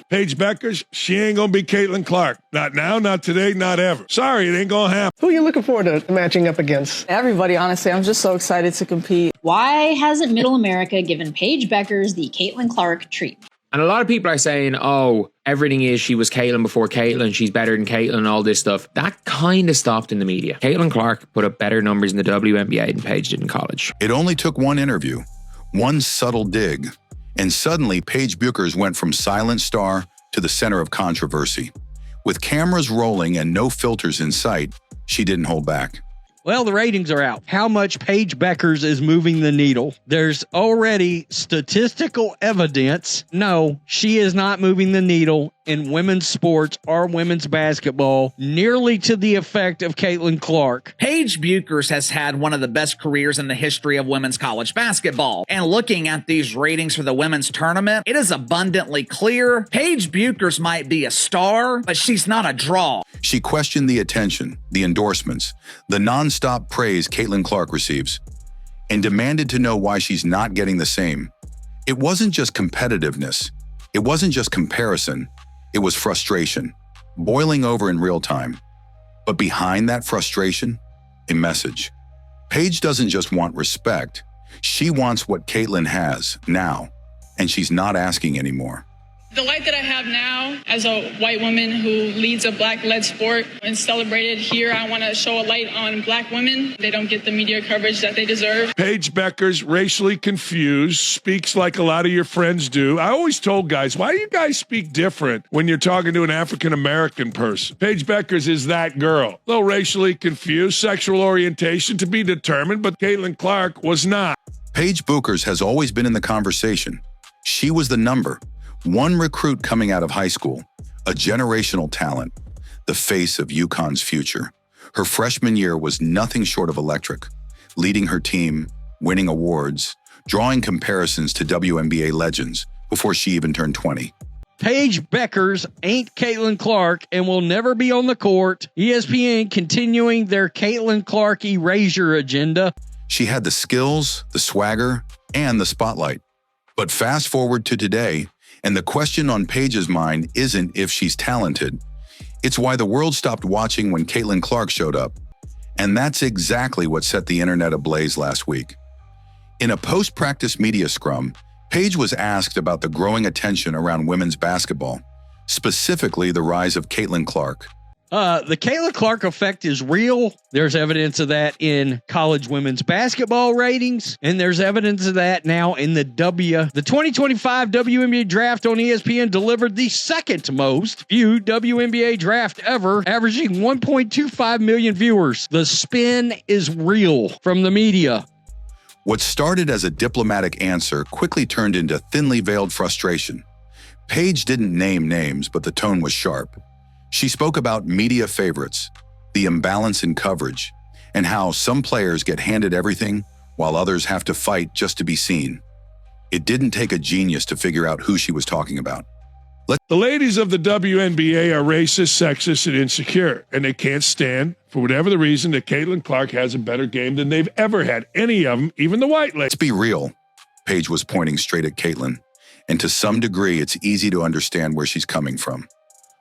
Paige Bueckers, she ain't gonna be Caitlyn Clark. Not now, not today, not ever. Sorry, it ain't gonna happen. Who are you looking forward to matching up against? Everybody, honestly. I'm just so excited to compete. Why hasn't Middle America given Paige Bueckers the Caitlyn Clark treatment? And a lot of people are saying, oh, everything is she was Caitlyn before Caitlyn, she's better than Caitlyn and all this stuff. That kind of stopped in the media. Caitlyn Clark put up better numbers in the WNBA than Paige did in college. It only took one interview, one subtle dig, and suddenly Paige Bueckers went from silent star to the center of controversy. With cameras rolling and no filters in sight, she didn't hold back. Well, the ratings are out. How much Paige Bueckers is moving the needle? There's already statistical evidence. No, she is not moving the needle in women's sports or women's basketball nearly to the effect of Caitlyn Clark. Paige Bueckers has had one of the best careers in the history of women's college basketball. And looking at these ratings for the women's tournament, it is abundantly clear Paige Bueckers might be a star, but she's not a draw. She questioned the attention, the endorsements, the non-stop praise Caitlyn Clark receives, and demanded to know why she's not getting the same. It wasn't just competitiveness. It wasn't just comparison. It was frustration, boiling over in real time. But behind that frustration, a message. Paige doesn't just want respect. She wants what Caitlyn has now, and she's not asking anymore. The light that I have now as a white woman who leads a Black-led sport and celebrated here, I want to show a light on Black women. They don't get the media coverage that they deserve. Paige Bueckers, racially confused, speaks like a lot of your friends do. I always told guys, why do you guys speak different when you're talking to an African-American person? Paige Bueckers is that girl. A little racially confused, sexual orientation to be determined, but Caitlyn Clark was not. Paige Bueckers has always been in the conversation. She was the number. One recruit coming out of high school, a generational talent, the face of UConn's future. Her freshman year was nothing short of electric, leading her team, winning awards, drawing comparisons to WNBA legends before she even turned 20. Paige Bueckers ain't Caitlyn Clark and will never be on the court. ESPN continuing their Caitlyn Clark erasure agenda. She had the skills, the swagger, and the spotlight. But fast forward to today, and the question on Paige's mind isn't if she's talented. It's why the world stopped watching when Caitlyn Clark showed up. And that's exactly what set the internet ablaze last week. In a post-practice media scrum, Paige was asked about the growing attention around women's basketball, specifically the rise of Caitlyn Clark. The Caitlyn Clark effect is real. There's evidence of that in college women's basketball ratings, and there's evidence of that now in the 2025 WNBA draft on ESPN delivered the second most viewed WNBA draft ever, averaging 1.25 million viewers. The spin is real from the media. What started as a diplomatic answer quickly turned into thinly veiled frustration. Paige didn't name names, but the tone was sharp. She spoke about media favorites, the imbalance in coverage, and how some players get handed everything while others have to fight just to be seen. It didn't take a genius to figure out who she was talking about. The ladies of the WNBA are racist, sexist, and insecure, and they can't stand, for whatever the reason, that Caitlyn Clark has a better game than they've ever had. Any of them, even the white ladies. Let's be real. Paige was pointing straight at Caitlyn, and to some degree, it's easy to understand where she's coming from.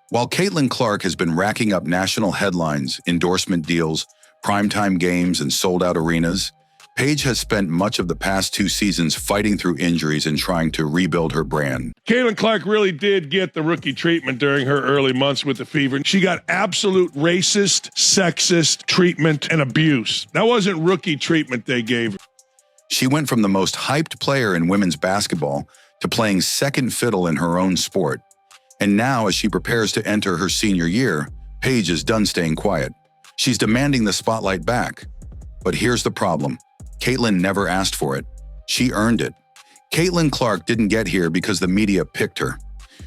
While Caitlyn Clark has been racking up national headlines, endorsement deals, primetime games, and sold-out arenas, Paige has spent much of the past 2 seasons fighting through injuries and trying to rebuild her brand. Caitlyn Clark really did get the rookie treatment during her early months with the fever. She got absolute racist, sexist treatment and abuse. That wasn't rookie treatment they gave her. She went from the most hyped player in women's basketball to playing second fiddle in her own sport. And now, as she prepares to enter her senior year, Paige is done staying quiet. She's demanding the spotlight back. But here's the problem. Caitlyn never asked for it. She earned it. Caitlyn Clark didn't get here because the media picked her.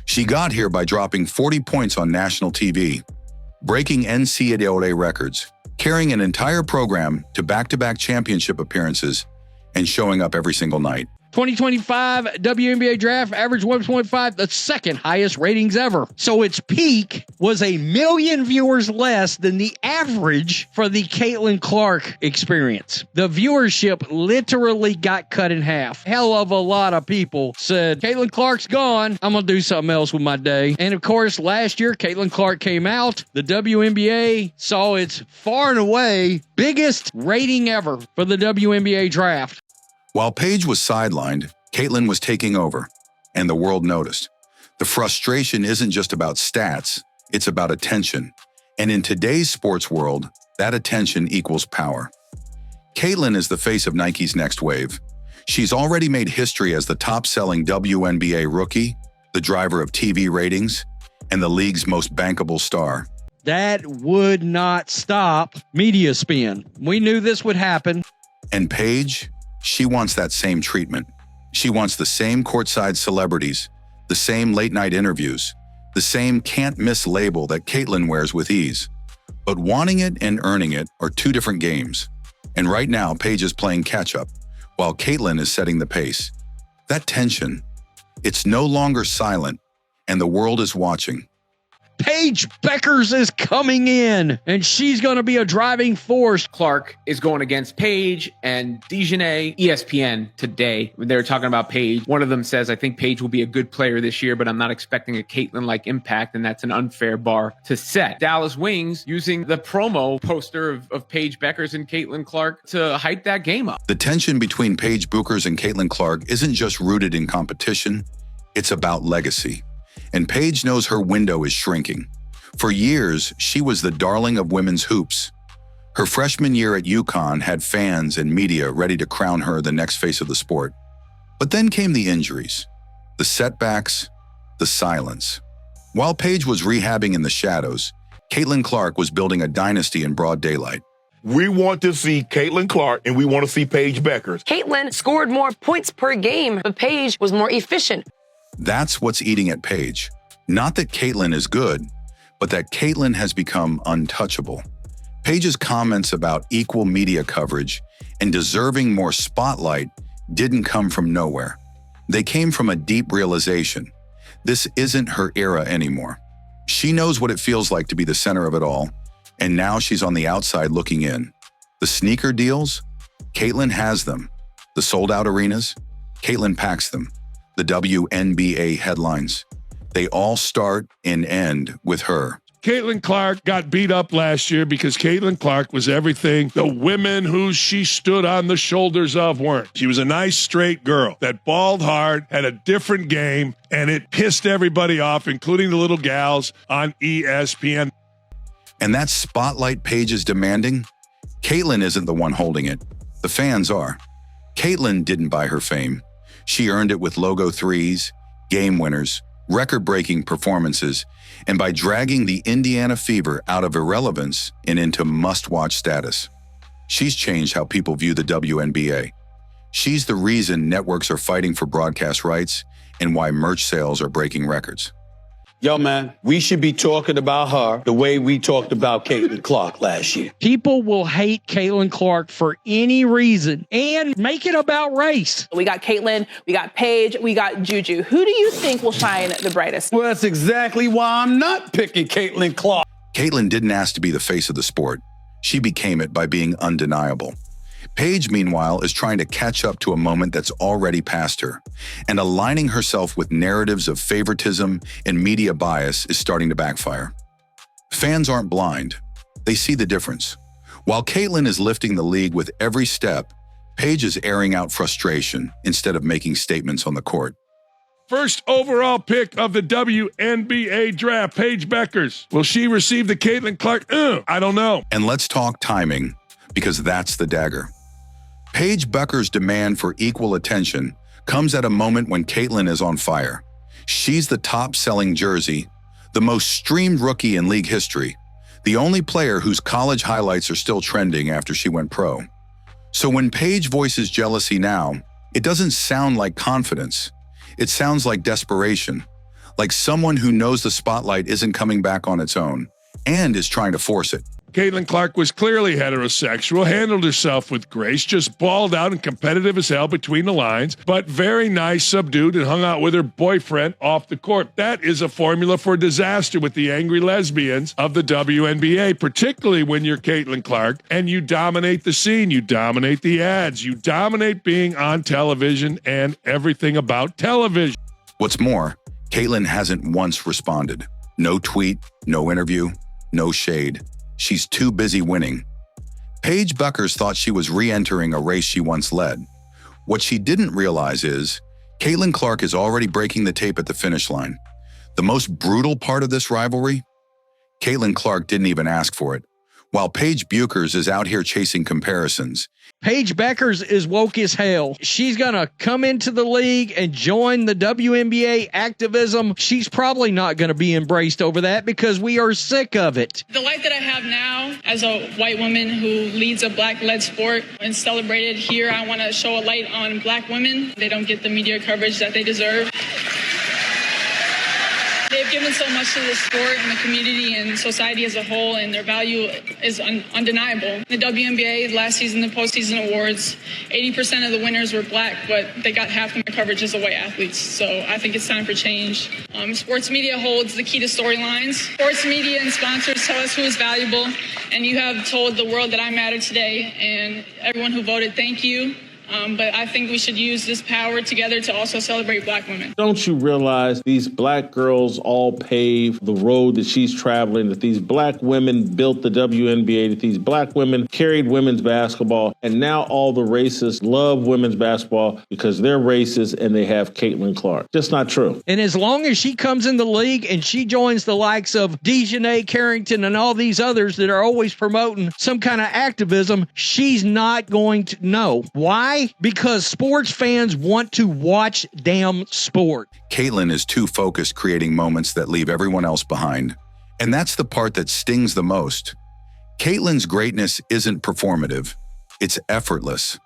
She got here by dropping 40 points on national TV, breaking NCAA records, carrying an entire program to back-to-back championship appearances, and showing up every single night. 2025 WNBA draft averaged 1.5, the second highest ratings ever. So its peak was 1 million viewers less than the average for the Caitlyn Clark experience. The viewership literally got cut in half. Hell of a lot of people said, Caitlyn Clark's gone, I'm going to do something else with my day. And of course, last year, Caitlyn Clark came out. The WNBA saw its far and away biggest rating ever for the WNBA draft. While Paige was sidelined, Caitlyn was taking over, and the world noticed. The frustration isn't just about stats, it's about attention. And in today's sports world, that attention equals power. Caitlyn is the face of Nike's next wave. She's already made history as the top-selling WNBA rookie, the driver of TV ratings, and the league's most bankable star. That would not stop media spin. We knew this would happen. And Paige, she wants that same treatment. She wants the same courtside celebrities, the same late-night interviews, the same can't-miss label that Caitlyn wears with ease. But wanting it and earning it are two different games. And right now, Paige is playing catch-up, while Caitlyn is setting the pace. That tension, it's no longer silent, and the world is watching. Paige Bueckers is coming in, and she's going to be a driving force. Clark is going against Paige and Dejanay. ESPN today, when they were talking about Paige, one of them says, I think Paige will be a good player this year, but I'm not expecting a Caitlyn-like impact, and that's an unfair bar to set. Dallas Wings using the promo poster of Paige Bueckers and Caitlyn Clark to hype that game up. The tension between Paige Bueckers and Caitlyn Clark isn't just rooted in competition, it's about legacy. And Paige knows her window is shrinking. For years, she was the darling of women's hoops. Her freshman year at UConn had fans and media ready to crown her the next face of the sport. But then came the injuries, the setbacks, the silence. While Paige was rehabbing in the shadows, Caitlyn Clark was building a dynasty in broad daylight. We want to see Caitlyn Clark and we want to see Paige Bueckers. Caitlyn scored more points per game, but Paige was more efficient. That's what's eating at Paige. Not that Caitlyn is good, but that Caitlyn has become untouchable. Paige's comments about equal media coverage and deserving more spotlight didn't come from nowhere. They came from a deep realization. This isn't her era anymore. She knows what it feels like to be the center of it all, and now she's on the outside looking in. The sneaker deals? Caitlyn has them. The sold-out arenas? Caitlyn packs them. The WNBA headlines. They all start and end with her. Caitlyn Clark got beat up last year because Caitlyn Clark was everything the women who she stood on the shoulders of weren't. She was a nice, straight girl that balled hard, had a different game, and it pissed everybody off, including the little gals on ESPN. And that spotlight Paige is demanding? Caitlyn isn't the one holding it. The fans are. Caitlyn didn't buy her fame. She earned it with logo threes, game winners, record-breaking performances, and by dragging the Indiana Fever out of irrelevance and into must-watch status. She's changed how people view the WNBA. She's the reason networks are fighting for broadcast rights and why merch sales are breaking records. Yo, man, we should be talking about her the way we talked about Caitlyn Clark last year. People will hate Caitlyn Clark for any reason and make it about race. We got Caitlyn, we got Paige, we got Juju. Who do you think will shine the brightest? Well, that's exactly why I'm not picking Caitlyn Clark. Caitlyn didn't ask to be the face of the sport. She became it by being undeniable. Paige, meanwhile, is trying to catch up to a moment that's already past her, and aligning herself with narratives of favoritism and media bias is starting to backfire. Fans aren't blind. They see the difference. While Caitlyn is lifting the league with every step, Paige is airing out frustration instead of making statements on the court. First overall pick of the WNBA draft, Paige Bueckers. Will she receive the Caitlyn Clark? I don't know. And let's talk timing, because that's the dagger. Paige Bueckers' demand for equal attention comes at a moment when Caitlyn is on fire. She's the top-selling jersey, the most streamed rookie in league history, the only player whose college highlights are still trending after she went pro. So when Paige voices jealousy now, it doesn't sound like confidence. It sounds like desperation, like someone who knows the spotlight isn't coming back on its own and is trying to force it. Caitlyn Clark was clearly heterosexual, handled herself with grace, just balled out and competitive as hell between the lines, but very nice, subdued, and hung out with her boyfriend off the court. That is a formula for disaster with the angry lesbians of the WNBA, particularly when you're Caitlyn Clark and you dominate the scene, you dominate the ads, you dominate being on television and everything about television. What's more, Caitlyn hasn't once responded. No tweet, no interview, no shade. She's too busy winning. Paige Bueckers thought she was re-entering a race she once led. What she didn't realize is Caitlyn Clark is already breaking the tape at the finish line. The most brutal part of this rivalry? Caitlyn Clark didn't even ask for it. While Paige Bueckers is out here chasing comparisons, Paige Bueckers is woke as hell. She's going to come into the league and join the WNBA activism. She's probably not going to be embraced over that because we are sick of it. The life that I have now as a white woman who leads a black-led sport and celebrated here, I want to show a light on black women. They don't get the media coverage that they deserve. They've given so much to the sport and the community and society as a whole, and their value is undeniable. The WNBA, last season, the postseason awards, 80% of the winners were black, but they got half the coverage as the white athletes. So I think it's time for change. Sports media holds the key to storylines. Sports media and sponsors tell us who is valuable, and you have told the world that I matter today, and everyone who voted, thank you. But I think we should use this power together to also celebrate black women. Don't you realize these black girls all paved the road that she's traveling, that these black women built the WNBA, that these black women carried women's basketball, and now all the racists love women's basketball because they're racist and they have Caitlyn Clark. Just not true. And as long as she comes in the league and she joins the likes of Dejanay Carrington and all these others that are always promoting some kind of activism, she's not going to know. Why? Because sports fans want to watch damn sport. Caitlyn is too focused creating moments that leave everyone else behind. And that's the part that stings the most. Caitlyn's greatness isn't performative. It's effortless.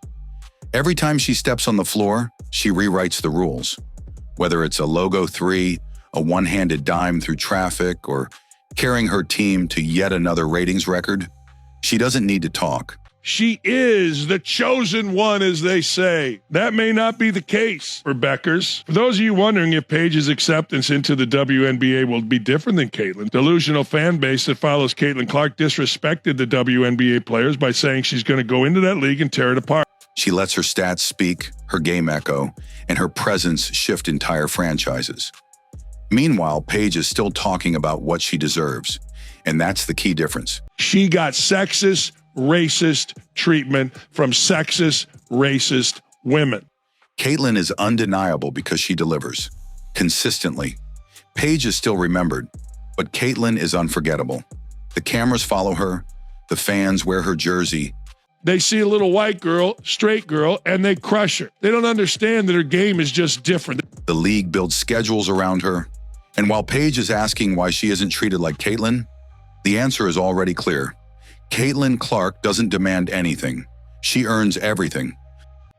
Every time she steps on the floor, she rewrites the rules. Whether it's a logo 3, a one-handed dime through traffic, or carrying her team to yet another ratings record, she doesn't need to talk. She is the chosen one, as they say. That may not be the case for Bueckers. For those of you wondering if Paige's acceptance into the WNBA will be different than Caitlyn, delusional fan base that follows Caitlyn Clark disrespected the WNBA players by saying she's going to go into that league and tear it apart. She lets her stats speak, her game echo, and her presence shift entire franchises. Meanwhile, Paige is still talking about what she deserves, and that's the key difference. She got sexist, racist treatment from sexist, racist women. Caitlyn is undeniable because she delivers consistently. Paige is still remembered, but Caitlyn is unforgettable. The cameras follow her, the fans wear her jersey. They see a little white girl, straight girl, and they crush her. They don't understand that her game is just different. The league builds schedules around her, and while Paige is asking why she isn't treated like Caitlyn, the answer is already clear. Caitlyn Clark doesn't demand anything. She earns everything.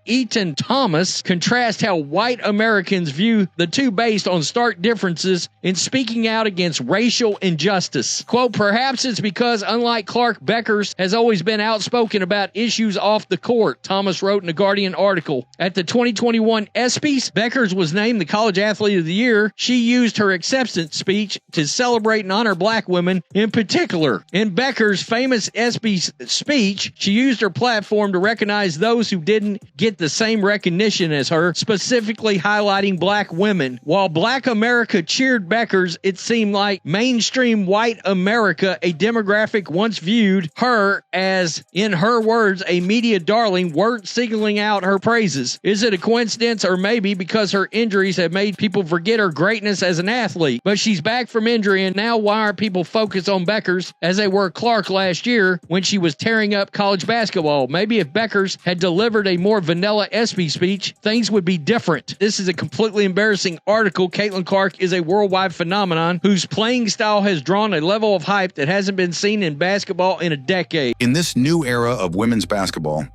Eaton Thomas contrasts how white Americans view the two based on stark differences in speaking out against racial injustice. Quote, perhaps it's because, unlike Clark, Bueckers has always been outspoken about issues off the court, Thomas wrote in a Guardian article. At the 2021 ESPYs, Bueckers was named the College Athlete of the Year. She used her acceptance speech to celebrate and honor black women in particular. In Bueckers' famous ESPYs speech, she used her platform to recognize those who didn't get the same recognition as her, specifically highlighting black women. While black America cheered Bueckers, it seemed like mainstream white America, a demographic once viewed her as, in her words, a media darling, weren't signaling out her praises. Is it a coincidence, or maybe because her injuries have made people forget her greatness as an athlete? But she's back from injury, and now why aren't people focused on Bueckers as they were Clark last year when she was tearing up college basketball? Maybe if Bueckers had delivered a more vanilla ESPY speech, things would be different. This is a completely embarrassing article. Caitlyn Clark is a worldwide phenomenon whose playing style has drawn a level of hype that hasn't been seen in basketball in a decade. In this new era of women's basketball,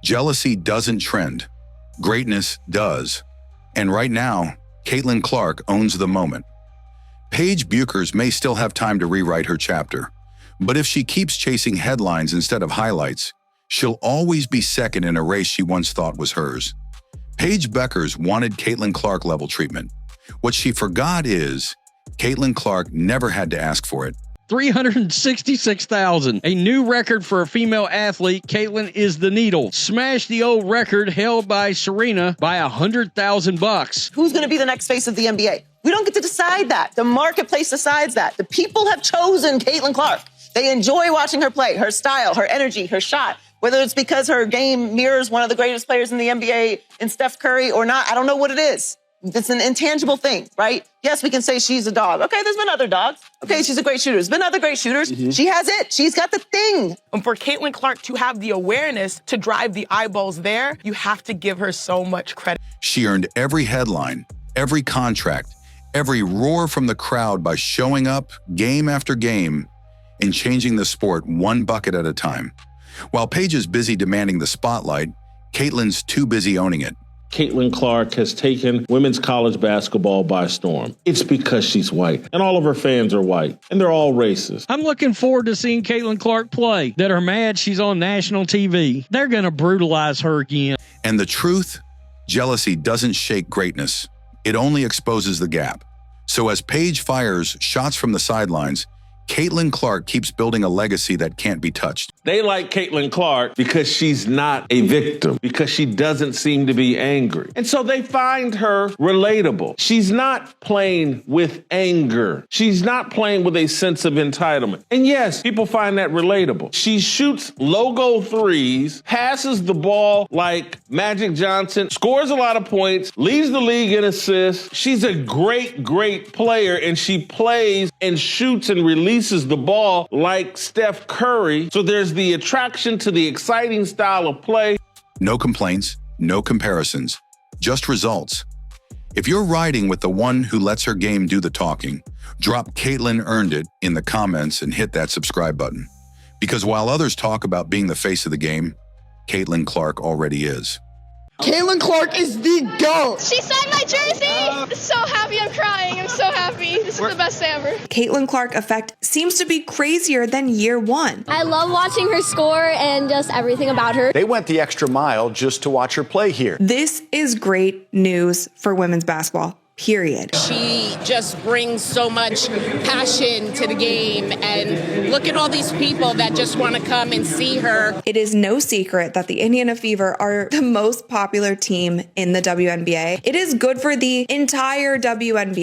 jealousy doesn't trend. Greatness does. And right now, Caitlyn Clark owns the moment. Paige Bueckers may still have time to rewrite her chapter, But if she keeps chasing headlines instead of highlights, she'll always be second in a race she once thought was hers. Paige Bueckers wanted Caitlyn Clark level treatment. What she forgot is Caitlyn Clark never had to ask for it. 366,000. A new record for a female athlete. Caitlyn is the needle. Smashed the old record held by Serena by $100,000. Who's going to be the next face of the NBA? We don't get to decide that. The marketplace decides that. The people have chosen Caitlyn Clark. They enjoy watching her play, her style, her energy, her shot. Whether it's because her game mirrors one of the greatest players in the NBA in Steph Curry or not, I don't know what it is. It's an intangible thing, right? Yes, we can say she's a dog. Okay, there's been other dogs. Okay, she's a great shooter. There's been other great shooters. She has it. She's got the thing. And for Caitlyn Clark to have the awareness to drive the eyeballs there, you have to give her so much credit. She earned every headline, every contract, every roar from the crowd by showing up game after game and changing the sport one bucket at a time. While Paige is busy demanding the spotlight, Caitlyn's too busy owning it. Caitlyn Clark has taken women's college basketball by storm. It's because she's white, and all of her fans are white, and they're all racist. I'm looking forward to seeing Caitlyn Clark play. That are mad she's on national TV. They're going to brutalize her again. And the truth, jealousy doesn't shake greatness. It only exposes the gap. So as Paige fires shots from the sidelines, Caitlyn Clark keeps building a legacy that can't be touched. They like Caitlyn Clark because she's not a victim, because she doesn't seem to be angry. And so they find her relatable. She's not playing with anger. She's not playing with a sense of entitlement. And yes, people find that relatable. She shoots logo threes, passes the ball like Magic Johnson, scores a lot of points, leads the league in assists. She's a great, great player, and she plays and shoots and releases the ball like Steph Curry. So there's the attraction to the exciting style of play. No complaints, no comparisons, just results. If you're riding with the one who lets her game do the talking, drop Caitlyn earned it in the comments and hit that subscribe button. Because while others talk about being the face of the game, Caitlyn Clark already is. Caitlyn Clark is the GOAT. She signed my jersey. So happy, I'm crying. I'm so happy. This is the best day ever. Caitlyn Clark effect seems to be crazier than year one. I love watching her score and just everything about her. They went the extra mile just to watch her play here. This is great news for women's basketball. Period. She just brings so much passion to the game, and look at all these people that just want to come and see her. It is no secret that the Indiana Fever are the most popular team in the WNBA. It is good for the entire WNBA.